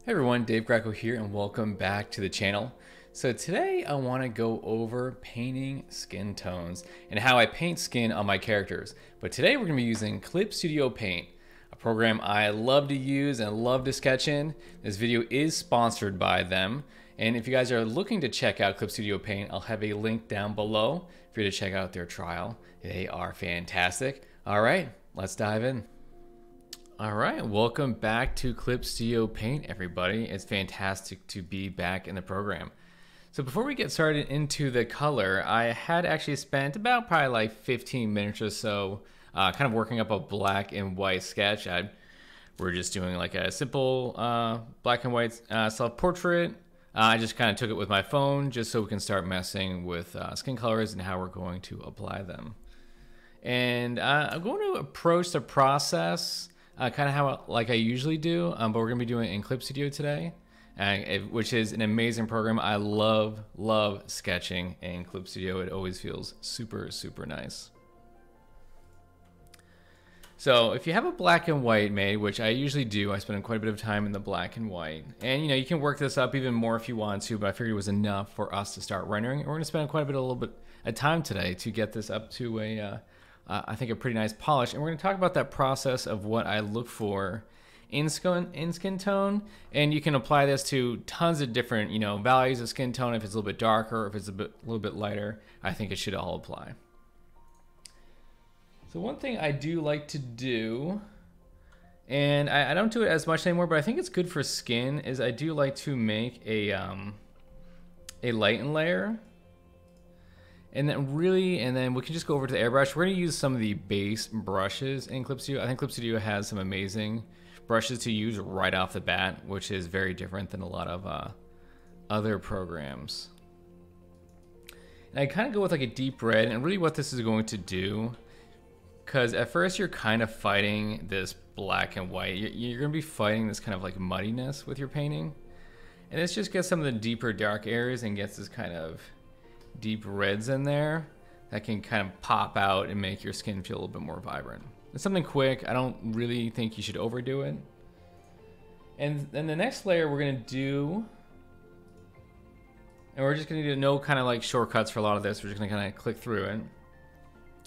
Hey everyone, Dave Greco here and welcome back to the channel. So today I want to go over painting skin tones and how I paint skin on my characters. But today we're going to be using Clip Studio Paint, a program I love to use and love to sketch in. This video is sponsored by them. And if you guys are looking to check out Clip Studio Paint, I'll have a link down below for you to check out their trial. They are fantastic. All right, let's dive in. All right, welcome back to Clip Studio Paint, everybody. It's fantastic to be back in the program. So before we get started into the color, I had actually spent about probably like 15 minutes or so kind of working up a black and white sketch. We're just doing like a simple black and white self-portrait. I just kind of took it with my phone just so we can start messing with skin colors and how we're going to apply them. And I'm going to approach the process kind of how like I usually do, but we're gonna be doing it in Clip Studio today, which is an amazing program. I love sketching in Clip Studio. It always feels super nice. So if you have a black and white made, which I usually do, I spend quite a bit of time in the black and white, and you know, you can work this up even more if you want to, but I figured it was enough for us to start rendering. And we're gonna spend quite a little bit of time today to get this up to a I think a pretty nice polish, and we're going to talk about that process of what I look for in skin tone, and you can apply this to tons of different values of skin tone. If it's a little bit darker, if it's a little bit lighter, I think it should all apply. So one thing I do like to do, and I don't do it as much anymore, but I think it's good for skin, is I do like to make a lighten layer. And then we can just go over to the airbrush. We're gonna use some of the base brushes in Clip Studio. I think Clip Studio has some amazing brushes to use right off the bat, which is very different than a lot of other programs. And I kind of go with like a deep red, and really what this is going to do, because at first you're kind of fighting this black and white. You're gonna be fighting this kind of like muddiness with your painting. And this just gets some of the deeper dark areas and gets this kind of deep reds in there that can kind of pop out and make your skin feel a little bit more vibrant. It's something quick. I don't really think you should overdo it. And then the next layer we're gonna do, and we're just gonna do no kind of like shortcuts for a lot of this. We're just gonna kind of click through it.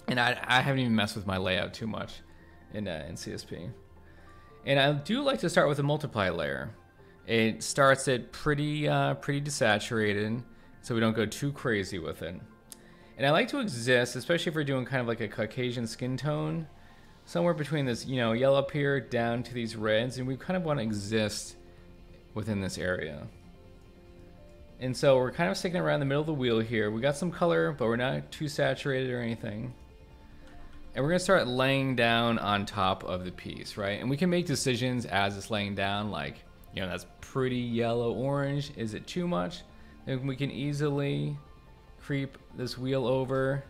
And I haven't even messed with my layout too much in CSP. And I do like to start with a multiply layer. It starts it pretty desaturated, so we don't go too crazy with it. And I like to exist, especially if we're doing kind of like a Caucasian skin tone, somewhere between this, yellow up here down to these reds, and we kind of want to exist within this area. And so we're kind of sticking around the middle of the wheel here. We got some color, but we're not too saturated or anything. And we're gonna start laying down on top of the piece, right? And we can make decisions as it's laying down, like, that's pretty yellow orange. Is it too much? And we can easily creep this wheel over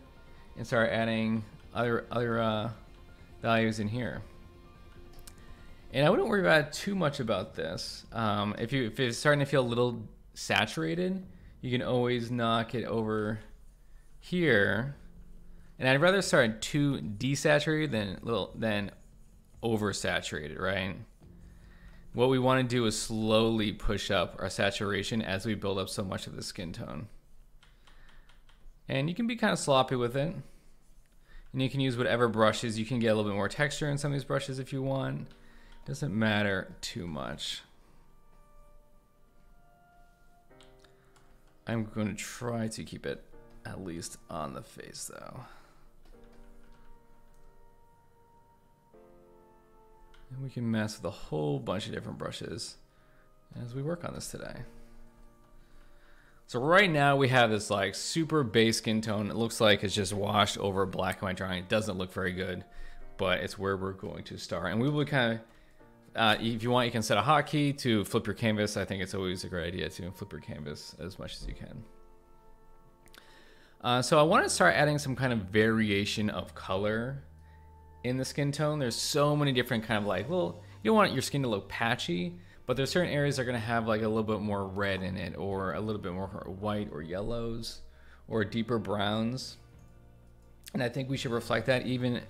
and start adding other values in here. And I wouldn't worry about too much about this. If it's starting to feel a little saturated, you can always knock it over here. And I'd rather start too desaturated than oversaturated, right? What we want to do is slowly push up our saturation as we build up so much of the skin tone. And you can be kind of sloppy with it. And you can use whatever brushes. You can get a little bit more texture in some of these brushes if you want. Doesn't matter too much. I'm going to try to keep it at least on the face though. And we can mess with a whole bunch of different brushes as we work on this today. So right now we have this like super base skin tone. It looks like it's just washed over black and white drawing. It doesn't look very good, but it's where we're going to start. And we will kind of, if you want, you can set a hotkey to flip your canvas. I think it's always a great idea to flip your canvas as much as you can. So I want to start adding some kind of variation of color in the skin tone. There's so many different kind of like, well, you don't want your skin to look patchy, but there's certain areas that are going to have like a little bit more red in it, or a little bit more white or yellows or deeper browns. And I think we should reflect that even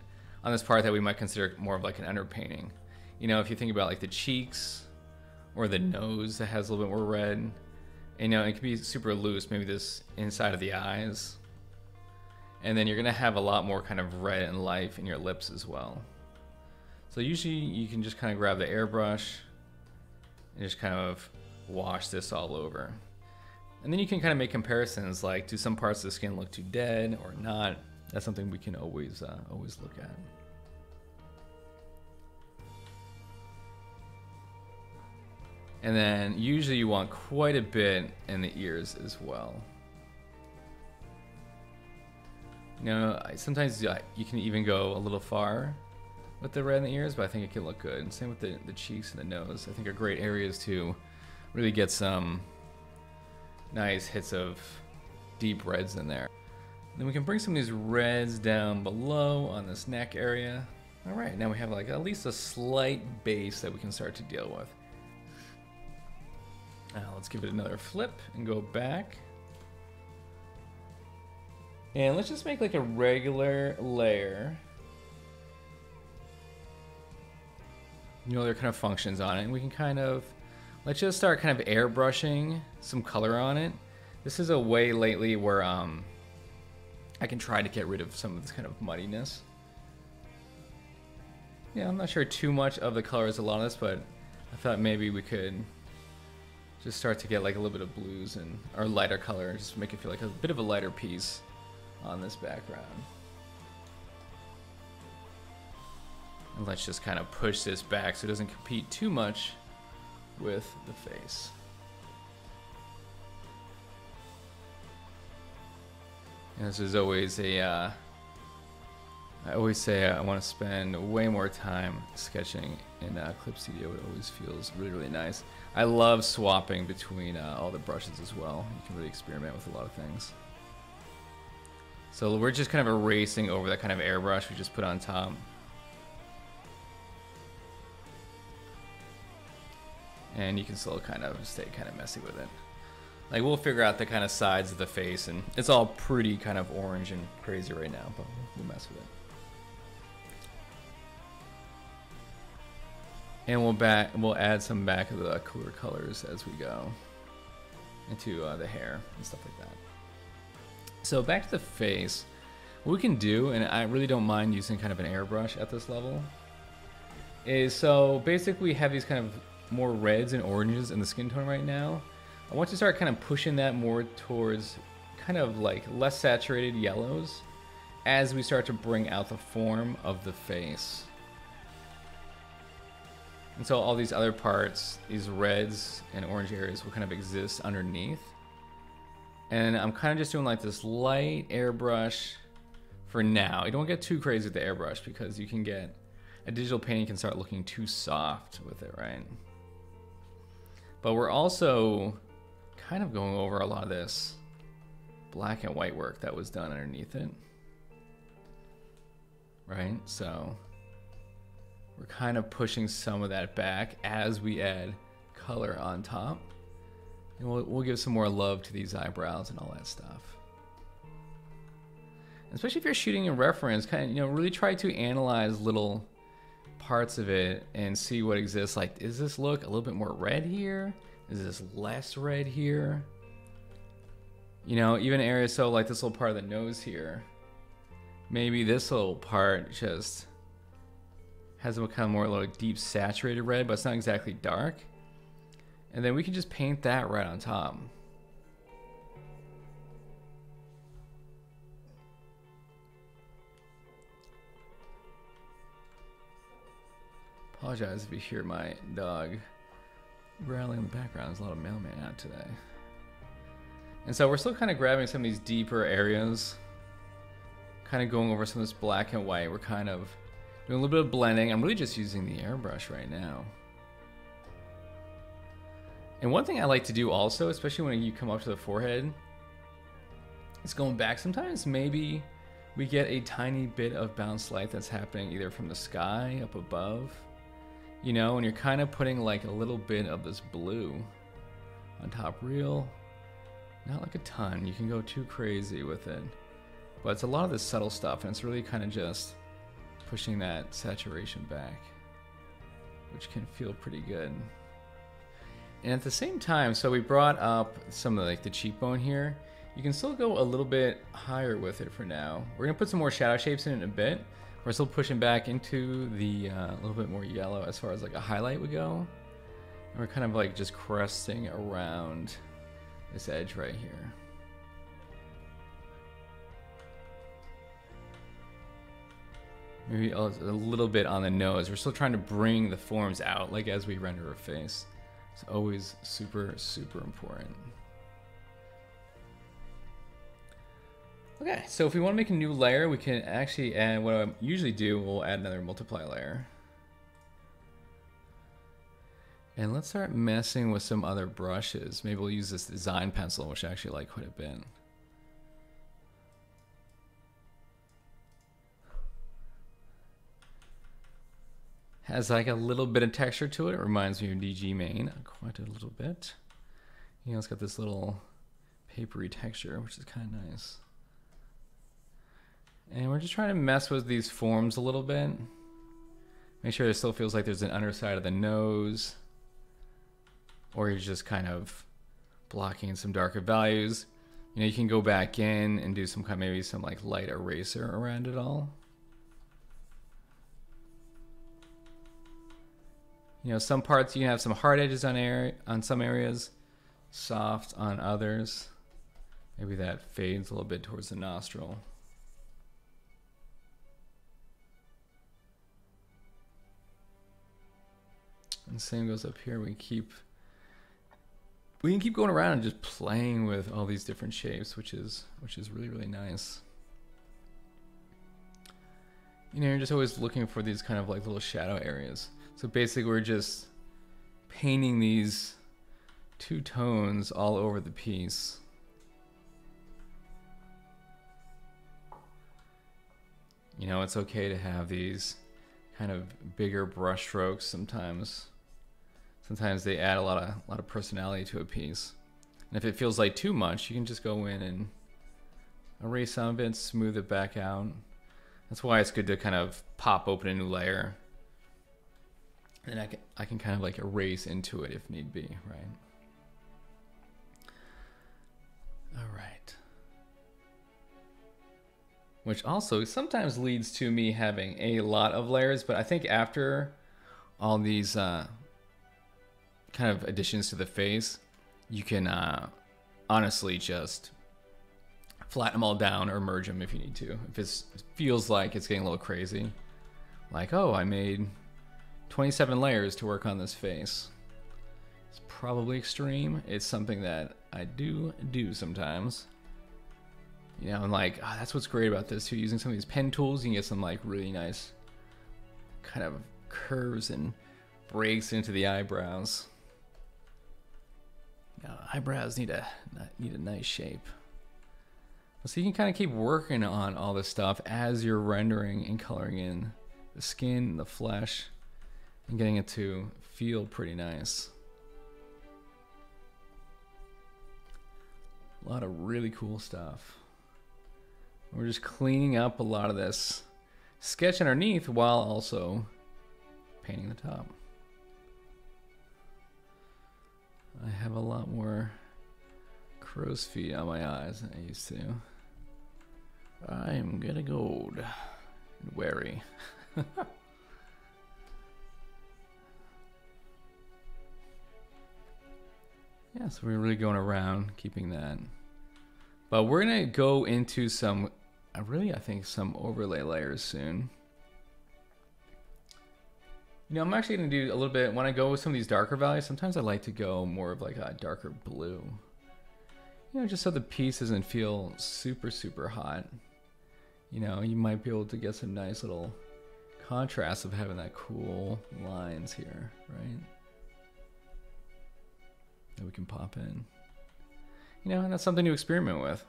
on this part that we might consider more of like an underpainting. If you think about like the cheeks or the nose that has a little bit more red. And, you know, it can be super loose, maybe this inside of the eyes. And then you're gonna have a lot more kind of red and life in your lips as well. So usually you can just kind of grab the airbrush and just kind of wash this all over. And then you can kind of make comparisons, like do some parts of the skin look too dead or not? That's something we can always look at. And then usually you want quite a bit in the ears as well. You know, sometimes you can even go a little far with the red in the ears, but I think it can look good. And same with the cheeks and the nose. I think are great areas to really get some nice hits of deep reds in there. Then we can bring some of these reds down below on this neck area. All right, now we have like at least a slight base that we can start to deal with. Now let's give it another flip and go back. And let's just make like a regular layer. You know, there are kind of functions on it, and we can kind of, let's just start kind of airbrushing some color on it. This is a way lately where I can try to get rid of some of this kind of muddiness. Yeah, I'm not sure too much of the color is a lot of this, but I thought maybe we could just start to get like a little bit of blues and or lighter color, just make it feel like a bit of a lighter piece on this background. And let's just kind of push this back so it doesn't compete too much with the face. And this is always a, I always say I want to spend way more time sketching in Clip Studio. It always feels really, really nice. I love swapping between all the brushes as well. You can really experiment with a lot of things. So we're just kind of erasing over that kind of airbrush we just put on top. And you can still kind of stay kind of messy with it. Like we'll figure out the kind of sides of the face, and it's all pretty kind of orange and crazy right now, but we'll mess with it. And we'll add some back of the cooler colors as we go into the hair and stuff like that. So back to the face, what we can do, and I really don't mind using kind of an airbrush at this level, is so basically we have these kind of more reds and oranges in the skin tone right now. I want to start kind of pushing that more towards kind of like less saturated yellows as we start to bring out the form of the face. And so all these other parts, these reds and orange areas will kind of exist underneath. And I'm kind of just doing like this light airbrush for now. You don't get too crazy with the airbrush because you can get, a digital painting can start looking too soft with it, right? But we're also kind of going over a lot of this black and white work that was done underneath it, right? So we're kind of pushing some of that back as we add color on top. And we'll give some more love to these eyebrows and all that stuff. Especially if you're shooting in reference, kind of, you know, really try to analyze little parts of it and see what exists. Like, does this look a little bit more red here? Is this less red here? You know, even areas, so like this little part of the nose here, maybe this little part just has a kind of more like deep saturated red, but it's not exactly dark. And then we can just paint that right on top. Apologize if you hear my dog growling in the background. There's a lot of mailman out today. And so we're still kind of grabbing some of these deeper areas, kind of going over some of this black and white. We're kind of doing a little bit of blending. I'm really just using the airbrush right now. And one thing I like to do also, especially when you come up to the forehead, is going back. Sometimes maybe we get a tiny bit of bounced light that's happening either from the sky up above, you know, and you're kind of putting like a little bit of this blue on top. Real, not like a ton. You can go too crazy with it, but it's a lot of this subtle stuff, and it's really kind of just pushing that saturation back, which can feel pretty good. And at the same time, so we brought up some of like the cheekbone here. You can still go a little bit higher with it for now. We're gonna put some more shadow shapes in it in a bit. We're still pushing back into the little bit more yellow as far as like a highlight would go. And we're kind of like just cresting around this edge right here. Maybe a little bit on the nose. We're still trying to bring the forms out like as we render a face. It's always super, super important. Okay, so if we want to make a new layer, we can actually add, what I usually do, we'll add another multiply layer. And let's start messing with some other brushes. Maybe we'll use this design pencil, which I actually like quite a bit. Has like a little bit of texture to it. It reminds me of DG Main quite a little bit. You know, it's got this little papery texture, which is kind of nice. And we're just trying to mess with these forms a little bit. Make sure it still feels like there's an underside of the nose. Or you're just kind of blocking in some darker values. You know, you can go back in and do some kind of maybe some like light eraser around it all. You know, some parts you can have some hard edges on some areas, soft on others. Maybe that fades a little bit towards the nostril. And same goes up here. We can keep going around and just playing with all these different shapes, which is really, really nice. You know, you're just always looking for these kind of like little shadow areas. So basically we're just painting these two tones all over the piece. You know, it's okay to have these kind of bigger brush strokes sometimes. Sometimes they add a lot of personality to a piece. And if it feels like too much, you can just go in and erase some of it, smooth it back out. That's why it's good to kind of pop open a new layer. And I can kind of like erase into it if need be, right? All right. Which also sometimes leads to me having a lot of layers, but I think after all these kind of additions to the face, you can honestly just flatten them all down or merge them if you need to. If it feels like it's getting a little crazy, like, oh, I made 27 layers to work on this face. It's probably extreme. It's something that I do sometimes. You know, and like, oh, that's what's great about this too. Using some of these pen tools, you can get some like really nice kind of curves and breaks into the eyebrows. Yeah, eyebrows need a nice shape. So you can kind of keep working on all this stuff as you're rendering and coloring in the skin, the flesh, and getting it to feel pretty nice. A lot of really cool stuff. We're just cleaning up a lot of this sketch underneath while also painting the top. I have a lot more crow's feet on my eyes than I used to. I am getting old and wary. Yeah, so we're really going around keeping that. But we're gonna go into some, I think some overlay layers soon. You know, I'm actually gonna do a little bit, when I go with some of these darker values, sometimes I like to go more of like a darker blue. You know, just so the piece doesn't feel super, super hot. You know, you might be able to get some nice little contrast of having that cool lines here, right? That we can pop in. You know, and that's something to experiment with.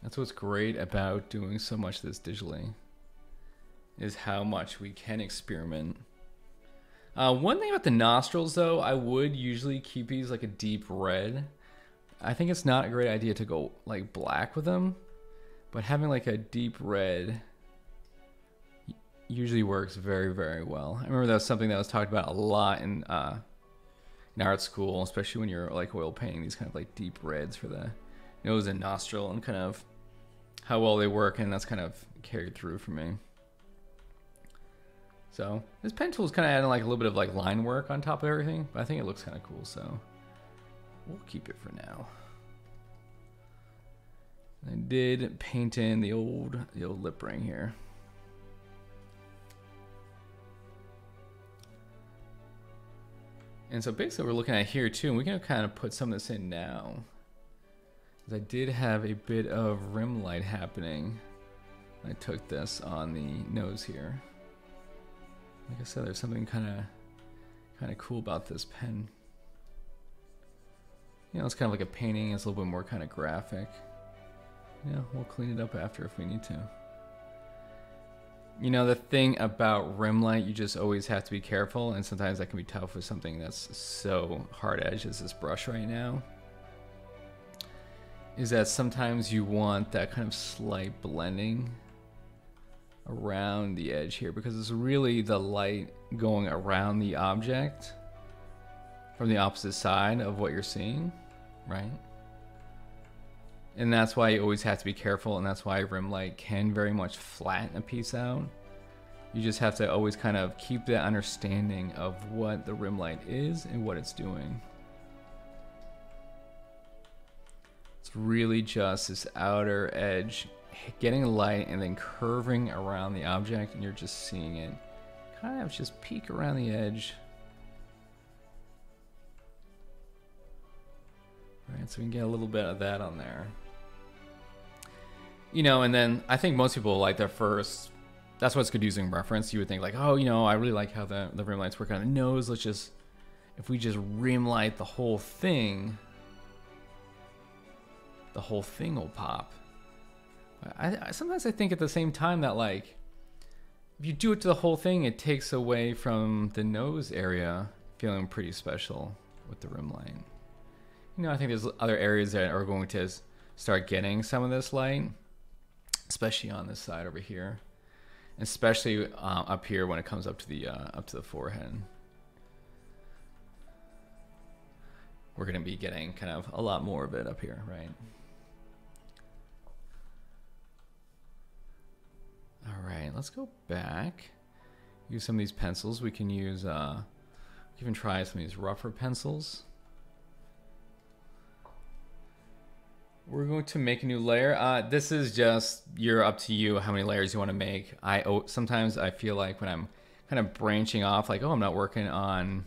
That's what's great about doing so much of this digitally, is how much we can experiment. One thing about the nostrils though, I would usually keep these like a deep red. I think it's not a great idea to go like black with them, but having like a deep red usually works very, very well. I remember that was something that was talked about a lot in in art school, especially when you're like oil painting these kind of like deep reds for the nose and nostril, and kind of how well they work, and that's kind of carried through for me. So this pen tool is kind of adding like a little bit of like line work on top of everything, but I think it looks kind of cool, so we'll keep it for now. I did paint in the old lip ring here. And so basically we're looking at here too, and we can kind of put some of this in now. I did have a bit of rim light happening. I took this on the nose here. Like I said, there's something kind of cool about this pen. You know, it's kind of like a painting. It's a little bit more kind of graphic. Yeah, we'll clean it up after if we need to. You know, the thing about rim light, you just always have to be careful, and sometimes that can be tough with something that's so hard edge as this brush right now, is that sometimes you want that kind of slight blending around the edge here, because it's really the light going around the object from the opposite side of what you're seeing, right? And that's why you always have to be careful, and that's why rim light can very much flatten a piece out. You just have to always kind of keep that understanding of what the rim light is and what it's doing. It's really just this outer edge getting light and then curving around the object, and you're just seeing it kind of just peek around the edge. Right, so we can get a little bit of that on there. You know, and then I think most people like their first, that's what's good using reference. You would think like, oh, you know, I really like how the rim lights work on the nose. Let's just, if we just rim light the whole thing will pop. Sometimes I think at the same time that like, if you do it to the whole thing, it takes away from the nose area feeling pretty special with the rim light. You know, I think there's other areas that are going to start getting some of this light, especially on this side over here, especially up here when it comes up to the forehead. We're going to be getting kind of a lot more of it up here, right? All right, let's go back. Use some of these pencils. We can use, even try some of these rougher pencils. We're going to make a new layer. This is just, you're up to you how many layers you want to make. Sometimes I feel like when I'm kind of branching off, like, oh, I'm not working on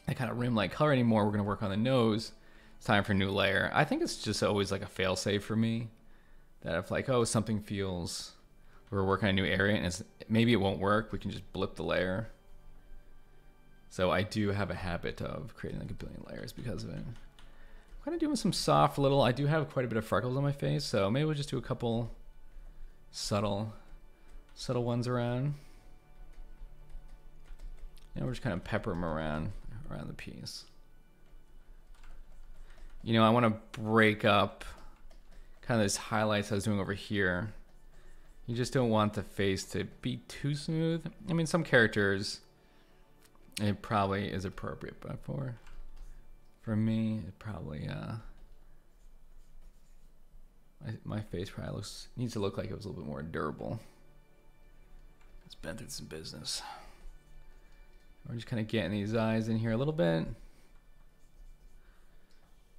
that kind of rim light color anymore. We're going to work on the nose. It's time for a new layer. I think it's just always like a fail safe for me. That if like, oh, something feels, we're working on a new area and maybe it won't work, we can just blip the layer. So I do have a habit of creating like a billion layers because of it. I'm kind of doing some soft little, I do have quite a bit of freckles on my face, so maybe we'll just do a couple subtle ones around. And we're just kind of pepper them around the piece. You know, I want to break up kind of these highlights I was doing over here. You just don't want the face to be too smooth. I mean, some characters, it probably is appropriate, but for me, it probably, my face probably needs to look like it was a little bit more durable. It's been through some business. We're just kind of getting these eyes in here a little bit.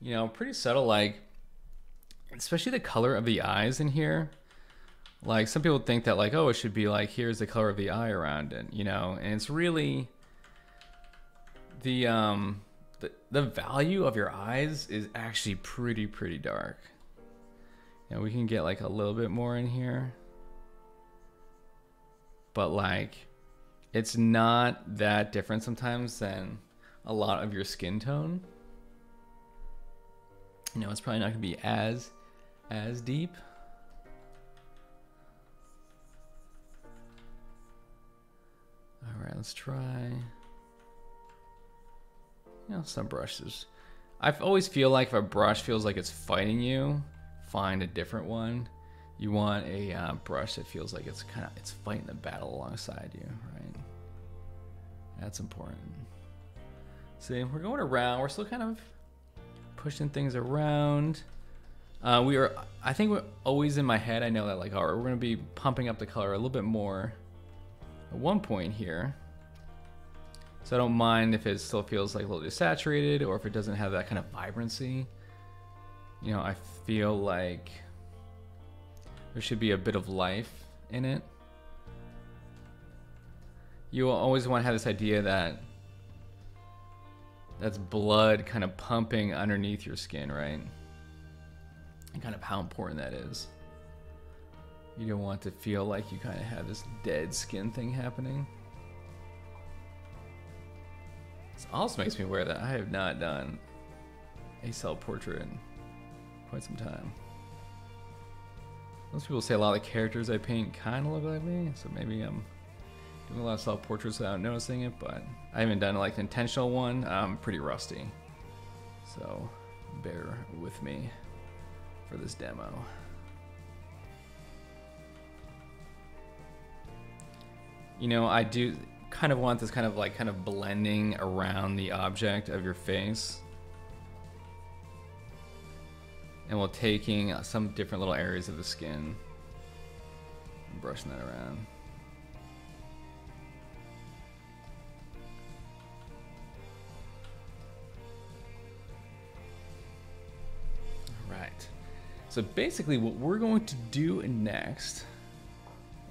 You know, pretty subtle, like, especially the color of the eyes in here. Like, some people think that, like, oh, it should be like, here's the color of the eye around it, you know? And it's really, the value of your eyes is actually pretty dark. You know, we can get like a little bit more in here. But like, it's not that different sometimes than a lot of your skin tone. You know, it's probably not gonna be as deep. All right, let's try, you know, some brushes. I always feel like if a brush feels like it's fighting you, find a different one. You want a brush that feels like it's fighting the battle alongside you, right? That's important. See, we're going around. We're still kind of pushing things around. I think we're always in my head. I know that like, all right, we're going to be pumping up the color a little bit more at one point here. So I don't mind if it still feels like a little desaturated or if it doesn't have that kind of vibrancy. You know, I feel like there should be a bit of life in it. You will always want to have this idea that that's blood kind of pumping underneath your skin, right? And kind of how important that is. You don't want to feel like you kind of have this dead skin thing happening. This also makes me aware that I have not done a self-portrait in quite some time. Most people say a lot of the characters I paint kind of look like me, so maybe I'm doing a lot of self-portraits without noticing it, but I haven't done like an intentional one. I'm pretty rusty, so bear with me for this demo. You know, I do kind of want this kind of blending around the object of your face. And we're taking some different little areas of the skin and brushing that around. All right. So basically what we're going to do next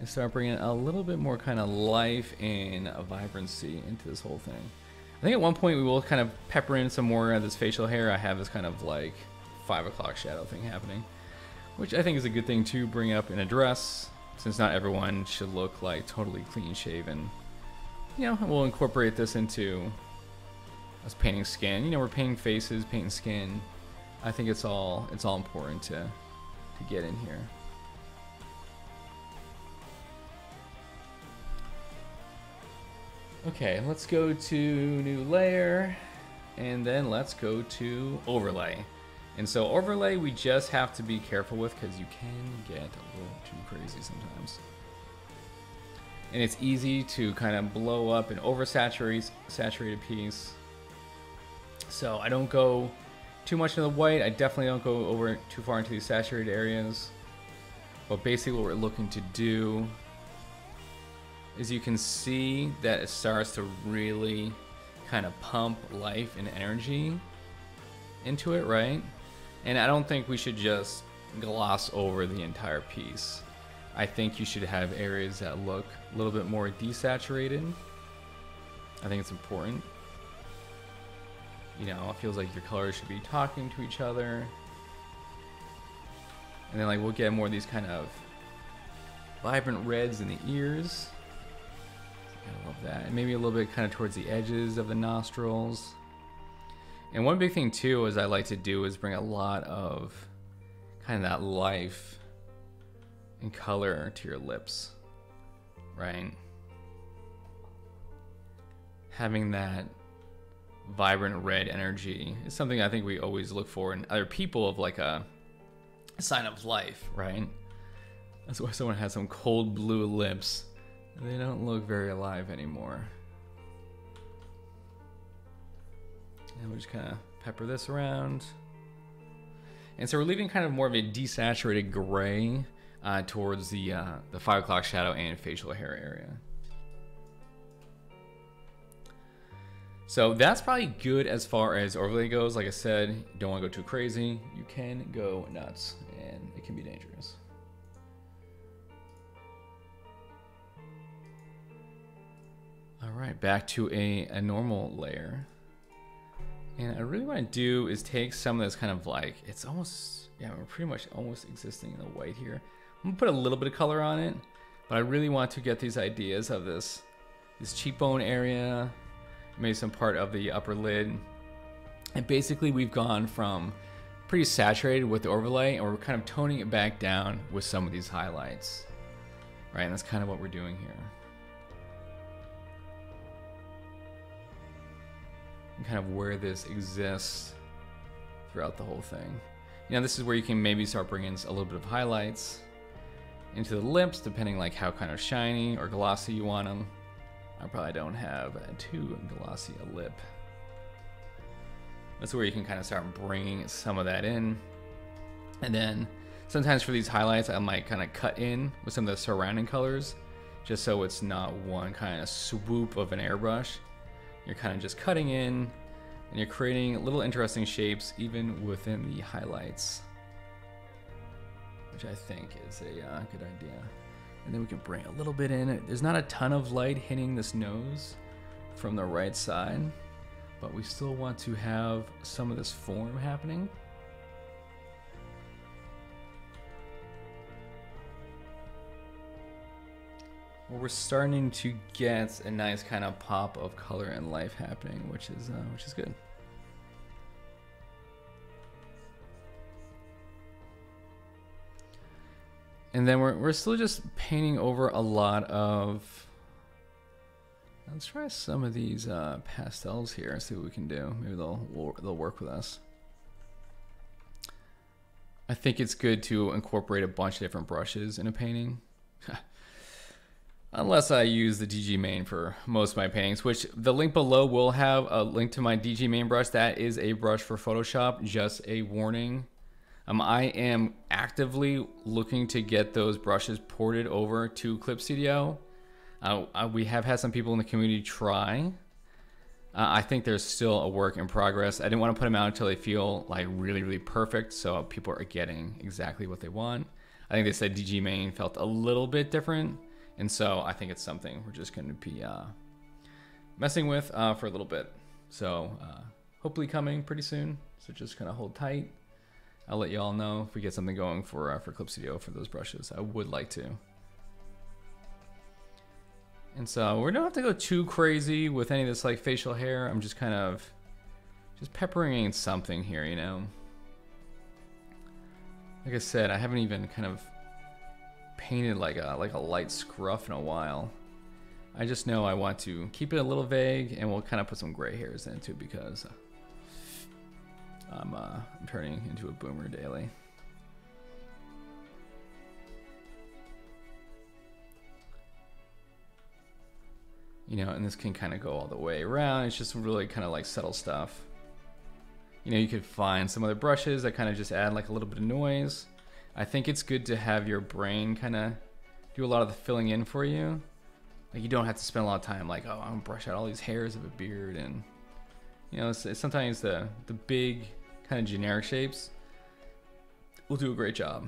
is start bringing a little bit more kind of life and a vibrancy into this whole thing. I think at one point we will kind of pepper in some more of this facial hair. I have this kind of like 5 o'clock shadow thing happening, which I think is a good thing to bring up in a dress, since not everyone should look like totally clean shaven. You know, we'll incorporate this into us painting skin. You know, we're painting faces, painting skin. I think it's all important to get in here. Okay, let's go to new layer, and then let's go to overlay. And so overlay, we just have to be careful with because you can get a little too crazy sometimes. And it's easy to kind of blow up an saturated piece. So I don't go too much into the white. I definitely don't go over too far into these saturated areas. But basically what we're looking to do is you can see that it starts to really kind of pump life and energy into it, right? And I don't think we should just gloss over the entire piece. I think you should have areas that look a little bit more desaturated. I think it's important. You know, it feels like your colors should be talking to each other. And then like we'll get more of these kind of vibrant reds in the ears. I love that. And maybe a little bit kind of towards the edges of the nostrils. And one big thing too is I like to do is bring a lot of kind of that life and color to your lips, right? Having that vibrant red energy is something I think we always look for in other people, of like a sign of life, right? That's why someone has some cold blue lips. They don't look very alive anymore. And we'll just kind of pepper this around. And so we're leaving kind of more of a desaturated gray towards the 5 o'clock shadow and facial hair area. So that's probably good as far as overlay goes. Like I said, you don't want to go too crazy. You can go nuts, and it can be dangerous. All right, back to a normal layer. And I really want to do is take some of this kind of like, it's almost, yeah, we're pretty much almost existing in the white here. I'm gonna put a little bit of color on it, but I really want to get these ideas of this cheekbone area, maybe some part of the upper lid. And basically we've gone from pretty saturated with the overlay, and we're kind of toning it back down with some of these highlights, right? And that's kind of what we're doing here. And kind of where this exists throughout the whole thing. You know, this is where you can maybe start bringing a little bit of highlights into the lips, depending like how kind of shiny or glossy you want them. I probably don't have too glossy a lip. That's where you can kind of start bringing some of that in. And then sometimes for these highlights, I might kind of cut in with some of the surrounding colors, just so it's not one kind of swoop of an airbrush. You're kind of just cutting in, and you're creating little interesting shapes even within the highlights, which I think is a good idea. And then we can bring a little bit in. There's not a ton of light hitting this nose from the right side, but we still want to have some of this form happening. Well, we're starting to get a nice kind of pop of color and life happening, which is good. And then we're still just painting over a lot of. Let's try some of these pastels here. See what we can do. Maybe they'll work with us. I think it's good to incorporate a bunch of different brushes in a painting. Unless I use the DG main for most of my paintings, which the link below will have a link to my DG main brush. That is a brush for Photoshop, just a warning. I am actively looking to get those brushes ported over to Clip Studio. We have had some people in the community try. I think there's still a work in progress. I didn't want to put them out until they feel like really, really perfect, so people are getting exactly what they want. I think they said DG main felt a little bit different. And so I think it's something we're just going to be messing with for a little bit. So hopefully coming pretty soon. So just kind of hold tight. I'll let you all know if we get something going for Clip Studio for those brushes. I would like to. And so we don't have to go too crazy with any of this like facial hair. I'm just kind of just peppering in something here, you know. Like I said, I haven't even kind of painted like a light scruff in a while. I just know I want to keep it a little vague, and we'll kind of put some gray hairs in too, because I'm turning into a boomer daily. You know, and this can kind of go all the way around. It's just really kind of like subtle stuff. You know, you could find some other brushes that kind of just add like a little bit of noise. I think it's good to have your brain kind of do a lot of the filling in for you. Like, you don't have to spend a lot of time like, oh, I'm gonna brush out all these hairs of a beard. And you know, it's sometimes the big kind of generic shapes will do a great job.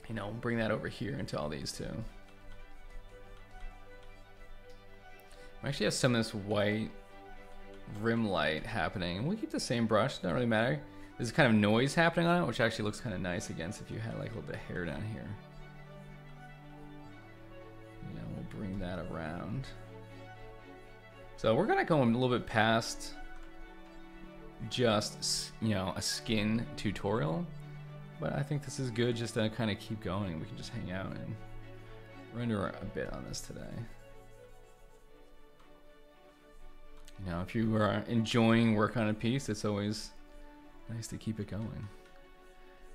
You know, bring that over here into all these too. I actually have some of this white rim light happening. We'll keep the same brush, doesn't really matter. There's kind of noise happening on it, which actually looks kind of nice against if you had like a little bit of hair down here. Yeah, we'll bring that around. So we're gonna go a little bit past just, you know, a skin tutorial, but I think this is good just to kind of keep going. We can just hang out and render a bit on this today. You know, if you are enjoying work on a piece, it's always nice to keep it going.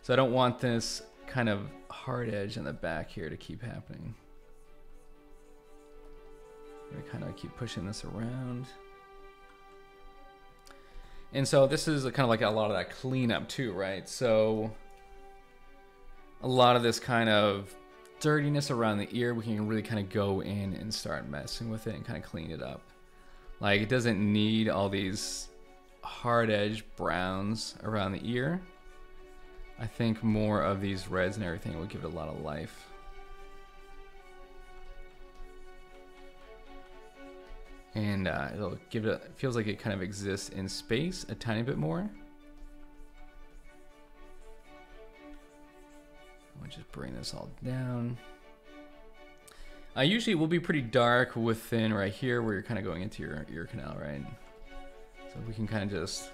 So I don't want this kind of hard edge in the back here to keep happening. I'm gonna kind of keep pushing this around. And so this is kind of like a lot of that cleanup too, right? So a lot of this kind of dirtiness around the ear, we can really kind of go in and start messing with it and kind of clean it up. Like, it doesn't need all these hard edge browns around the ear. I think more of these reds and everything will give it a lot of life. And it'll give it feels like it kind of exists in space a tiny bit more. I'll just bring this all down. Usually it will be pretty dark within right here where you're kind of going into your ear canal, right? So we can kind of just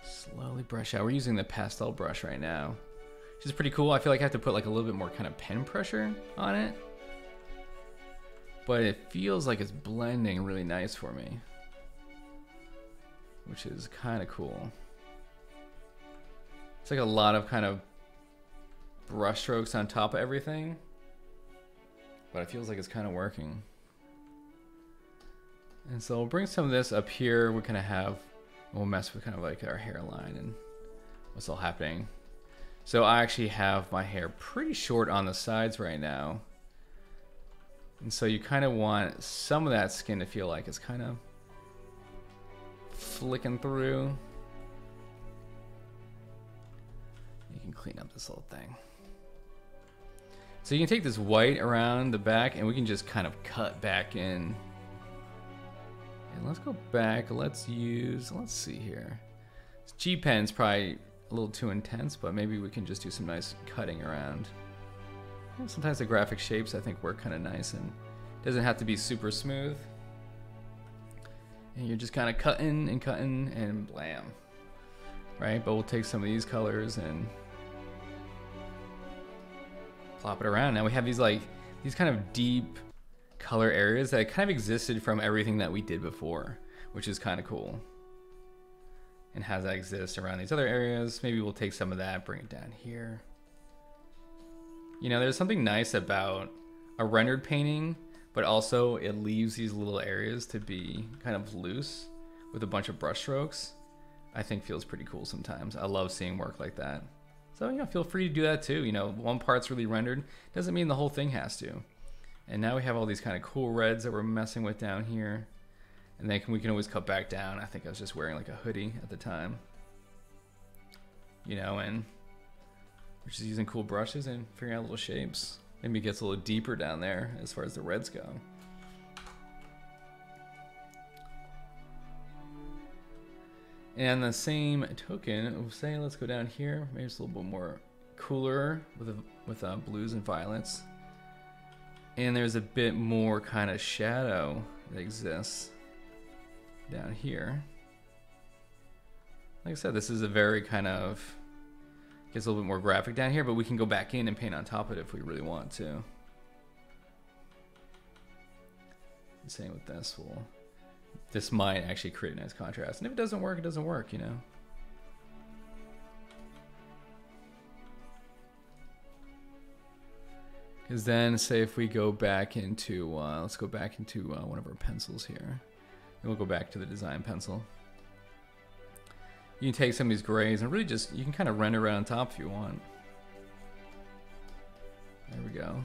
slowly brush out. We're using the pastel brush right now, which is pretty cool. I feel like I have to put like a little bit more kind of pen pressure on it, but it feels like it's blending really nice for me, which is kind of cool. It's like a lot of kind of brush strokes on top of everything, but it feels like it's kind of working. And so we'll bring some of this up here. We kind of have we'll mess with kind of like our hairline and what's all happening. So I actually have my hair pretty short on the sides right now. And so you kind of want some of that skin to feel like it's kind of flicking through. You can clean up this little thing. So you can take this white around the back and we can just kind of cut back in. And let's go back. Let's see here. This G pen's probably a little too intense, but maybe we can just do some nice cutting around. Sometimes the graphic shapes I think work kind of nice and doesn't have to be super smooth. And you're just kind of cutting and blam. Right? But we'll take some of these colors and plop it around. Now we have these kind of deep color areas that kind of existed from everything that we did before, which is kind of cool. And has that exist around these other areas. Maybe we'll take some of that, bring it down here. You know, there's something nice about a rendered painting, but also it leaves these little areas to be kind of loose with a bunch of brush strokes. I think feels pretty cool sometimes. I love seeing work like that. So, you know, feel free to do that too. You know, one part's really rendered, doesn't mean the whole thing has to. And now we have all these kind of cool reds that we're messing with down here. And then we can always cut back down. I think I was just wearing like a hoodie at the time. You know, and we're just using cool brushes and figuring out little shapes. Maybe it gets a little deeper down there as far as the reds go. And the same token, we'll say let's go down here. Maybe it's a little bit more cooler with blues and violets. And there's a bit more kind of shadow that exists down here. Like I said, this is a very kind of, gets a little bit more graphic down here, but we can go back in and paint on top of it if we really want to. The same with this. This might actually create a nice contrast. And if it doesn't work, it doesn't work, you know. Because then, say if we go back into, let's go back into one of our pencils here. And we'll go back to the design pencil. You can take some of these grays and really just, you can kind of render around top if you want. There we go.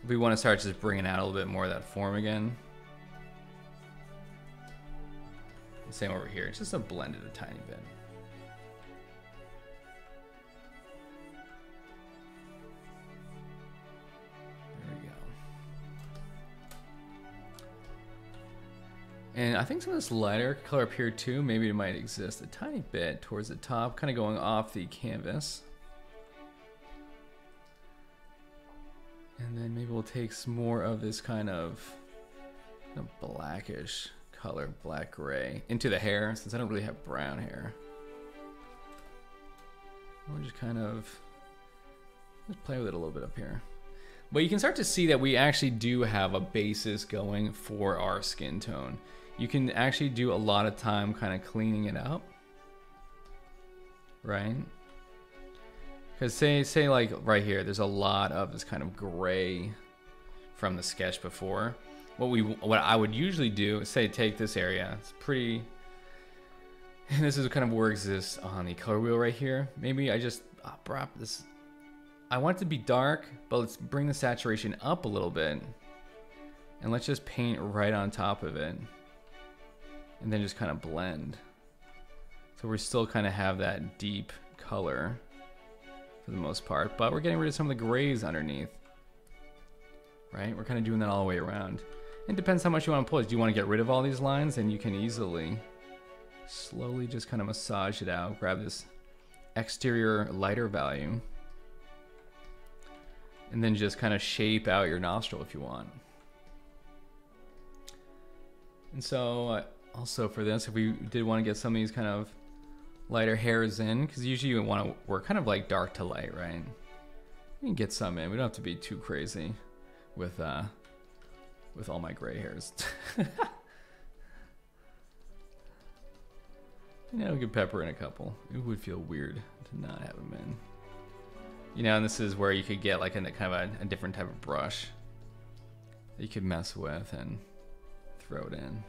If we want to start just bringing out a little bit more of that form again. Same over here, it's just a blend it a tiny bit. There we go. And I think some of this lighter color up here too, maybe it might exist a tiny bit towards the top, kind of going off the canvas. And then maybe we'll take some more of this kind of blackish color, black gray, into the hair, since I don't really have brown hair. We'll just kind of just play with it a little bit up here. But you can start to see that we actually do have a basis going for our skin tone. You can actually do a lot of time kind of cleaning it up, right? Because say like right here, there's a lot of this kind of gray from the sketch before. What I would usually do is say take this area. It's pretty, and this is kind of where it exists on the color wheel right here. Maybe I just brought this. I want it to be dark, but let's bring the saturation up a little bit, and let's just paint right on top of it, and then just kind of blend. So we still kind of have that deep color for the most part, but we're getting rid of some of the grays underneath. Right? We're kind of doing that all the way around. It depends how much you want to pull. Do you want to get rid of all these lines? And you can easily slowly just kind of massage it out. Grab this exterior lighter value. And then just kind of shape out your nostril if you want. And so also for this, if we did want to get some of these kind of lighter hairs in, because usually you want to work kind of like dark to light, right? We can get some in. We don't have to be too crazy with all my gray hairs. You know, we could pepper in a couple. It would feel weird to not have them in. You know, and this is where you could get like a kind of a different type of brush that you could mess with and throw it in.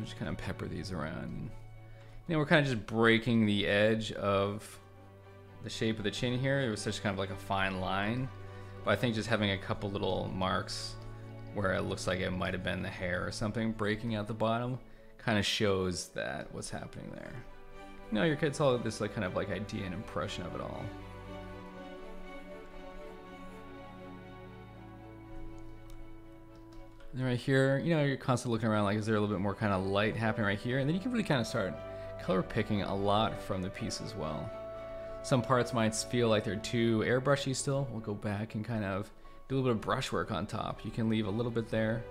we'll just kind of pepper these around. You know, we're kind of just breaking the edge of the shape of the chin here. It was such kind of like a fine line, but I think just having a couple little marks where it looks like it might have been the hair or something breaking out the bottom kind of shows that what's happening there. You know, your kids all this like kind of like idea and impression of it all. And right here, you know, you're constantly looking around like, is there a little bit more kind of light happening right here? And then you can really kind of start color picking a lot from the piece as well. Some parts might feel like they're too airbrushy still. We'll go back and kind of do a little bit of brushwork on top. You can leave a little bit there.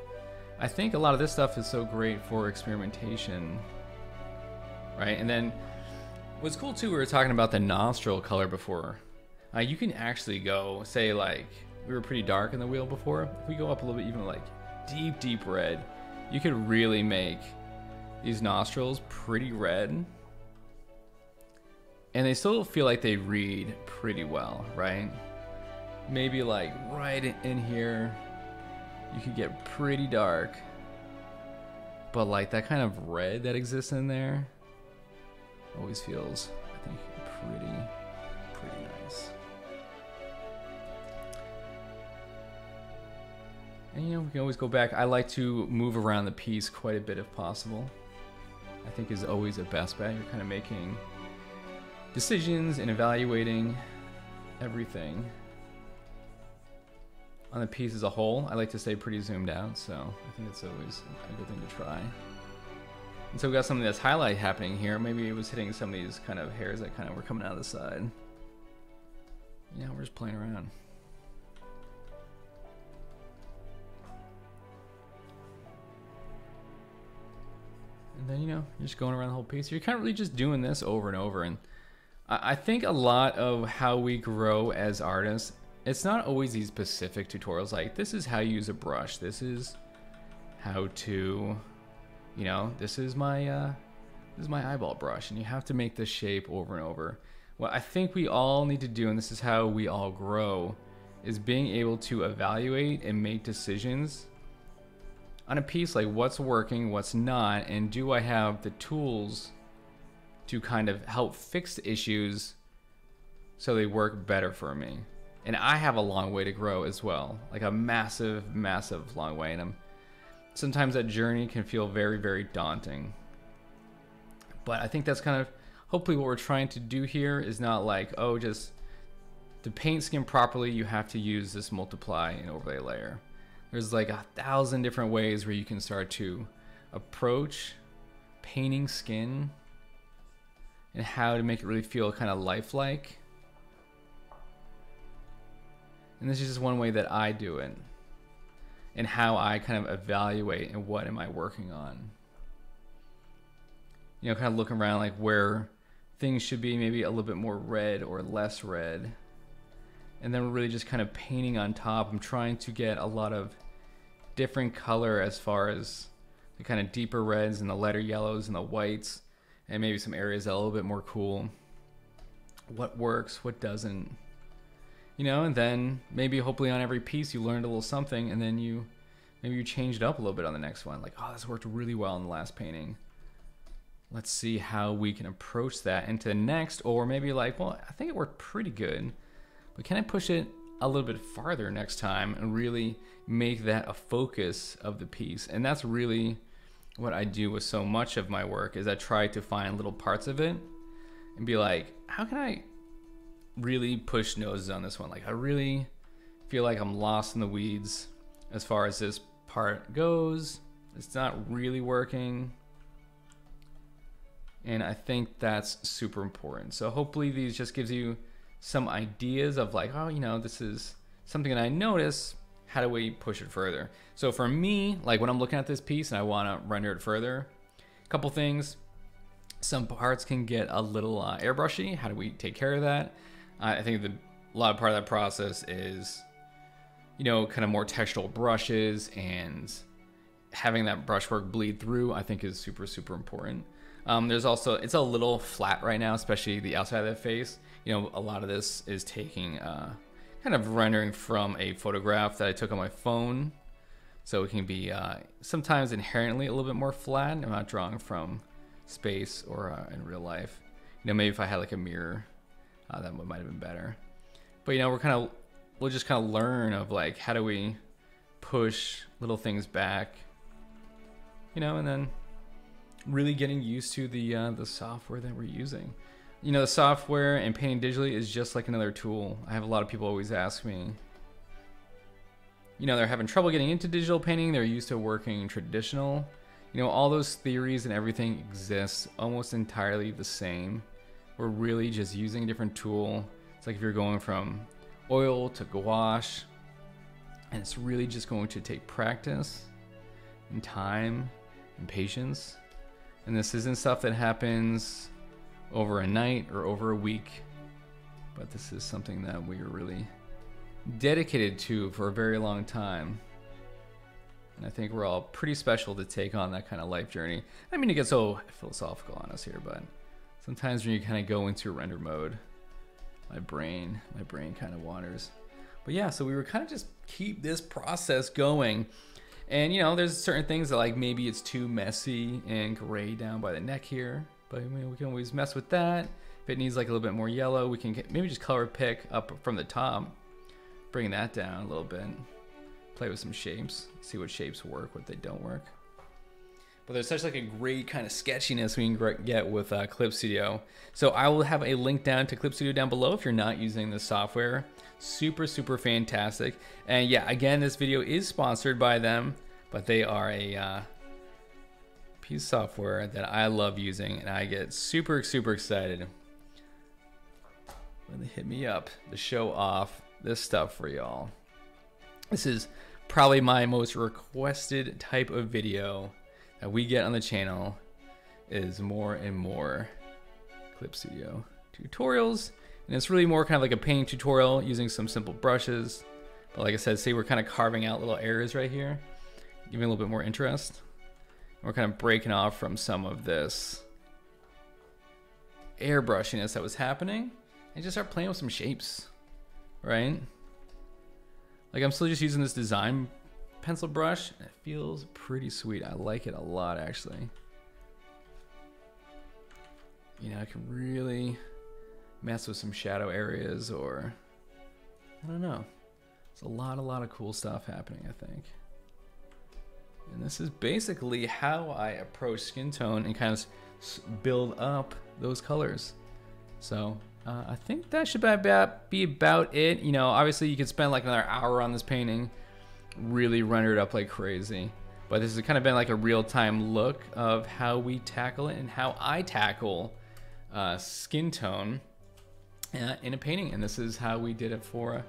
I think a lot of this stuff is so great for experimentation, right? And then what's cool too, we were talking about the nostril color before. You can actually go, say like, we were pretty dark in the wheel before. If we go up a little bit, even like deep, deep red, you could really make these nostrils pretty red. And they still feel like they read pretty well, right? Maybe like right in here, you could get pretty dark. But like that kind of red that exists in there always feels, I think, pretty nice. And you know, we can always go back. I like to move around the piece quite a bit if possible. I think is always a best bet. You're kind of making decisions and evaluating everything on the piece as a whole. I like to stay pretty zoomed out, so I think it's always a good thing to try. And so we got something that's highlight happening here. Maybe it was hitting some of these kind of hairs that kind of were coming out of the side. Yeah, we're just playing around. And then, you know, you're just going around the whole piece. You're kind of really just doing this over and over. And I think a lot of how we grow as artists, it's not always these specific tutorials like this is how you use a brush, this is how to, you know, this is my eyeball brush, and you have to make this shape over and over. What I think we all need to do, and this is how we all grow, is being able to evaluate and make decisions on a piece, like what's working, what's not, and do I have the tools to kind of help fix the issues so they work better for me. And I have a long way to grow as well, like a massive long way, and sometimes that journey can feel very daunting. But I think that's kind of hopefully what we're trying to do here is not like, oh, just to paint skin properly you have to use this multiply and overlay layer. There's like 1,000 different ways where you can start to approach painting skin and how to make it really feel kind of lifelike. And this is just one way that I do it, and how I kind of evaluate and what am I working on. You know, kind of looking around like where things should be maybe a little bit more red or less red. And then we're really just kind of painting on top. I'm trying to get a lot of different color as far as the kind of deeper reds and the lighter yellows and the whites, and maybe some areas that are a little bit more cool. What works, what doesn't. You know, and then maybe hopefully on every piece you learned a little something, and then maybe you changed it up a little bit on the next one. Like, oh, this worked really well in the last painting. Let's see how we can approach that into the next, or maybe like, well, I think it worked pretty good, but can I push it a little bit farther next time and really make that a focus of the piece? And that's really what I do with so much of my work, is I try to find little parts of it and be like, how can I really push noses on this one? Like, I really feel like I'm lost in the weeds as far as this part goes. It's not really working. And I think that's super important. So hopefully these just gives you some ideas of like, oh, you know, this is something that I notice. How do we push it further? So for me, like when I'm looking at this piece and I want to render it further, a couple things. Some parts can get a little airbrushy. How do we take care of that? I think a lot of part of that process is, you know, kind of more textural brushes, and having that brushwork bleed through, I think is super important. There's also, it's a little flat right now, especially the outside of the face. You know, a lot of this is taking, kind of rendering from a photograph that I took on my phone. So it can be sometimes inherently a little bit more flat. I'm not drawing from space or in real life. You know, maybe if I had like a mirror, that might have been better. But you know, we'll just kind of learn of like, how do we push little things back, you know, and then really getting used to the software that we're using. You know, the software and painting digitally is just like another tool. I have a lot of people always ask me, you know, they're having trouble getting into digital painting. They're used to working traditional. You know, all those theories and everything exists almost entirely the same. We're really just using a different tool. It's like if you're going from oil to gouache, and it's really just going to take practice and time and patience. And this isn't stuff that happens over a night or over a week, but this is something that we are really dedicated to for a very long time. And I think we're all pretty special to take on that kind of life journey. I mean, to get so philosophical on us here, but sometimes when you kind of go into render mode, my brain kind of wanders. But yeah, so we were kind of just keep this process going. And you know, there's certain things that like maybe it's too messy and gray down by the neck here, but I mean, we can always mess with that. If it needs like a little bit more yellow, we can maybe just color pick up from the top, bring that down a little bit, play with some shapes, see what shapes work, what they don't work. But there's such like a great kind of sketchiness we can get with Clip Studio. So I will have a link down to Clip Studio down below if you're not using the software. Super fantastic. And yeah, again, this video is sponsored by them, but they are a piece of software that I love using, and I get super excited when they hit me up to show off this stuff for y'all. This is probably my most requested type of video that we get on the channel, is more and more Clip Studio tutorials. And it's really more kind of like a painting tutorial using some simple brushes. But like I said, see, we're kind of carving out little areas right here, giving a little bit more interest. We're kind of breaking off from some of this airbrushiness that was happening and just start playing with some shapes, right? Like I'm still just using this design pencil brush, and it feels pretty sweet. I like it a lot, actually. You know, I can really mess with some shadow areas, or I don't know. It's a lot of cool stuff happening, I think. And this is basically how I approach skin tone and kind of build up those colors. So I think that should be about it. You know, obviously you could spend like another hour on this painting, really render it up like crazy. But this has kind of been like a real-time look of how we tackle it and how I tackle skin tone in a painting. And this is how we did it for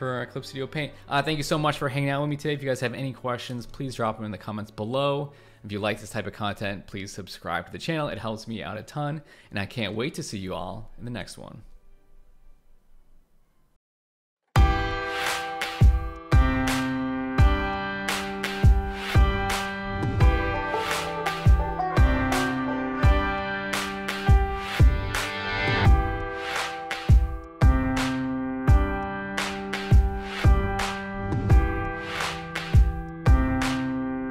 our Clip Studio Paint. Thank you so much for hanging out with me today. If you guys have any questions, please drop them in the comments below. If you like this type of content, please subscribe to the channel. It helps me out a ton, and I can't wait to see you all in the next one.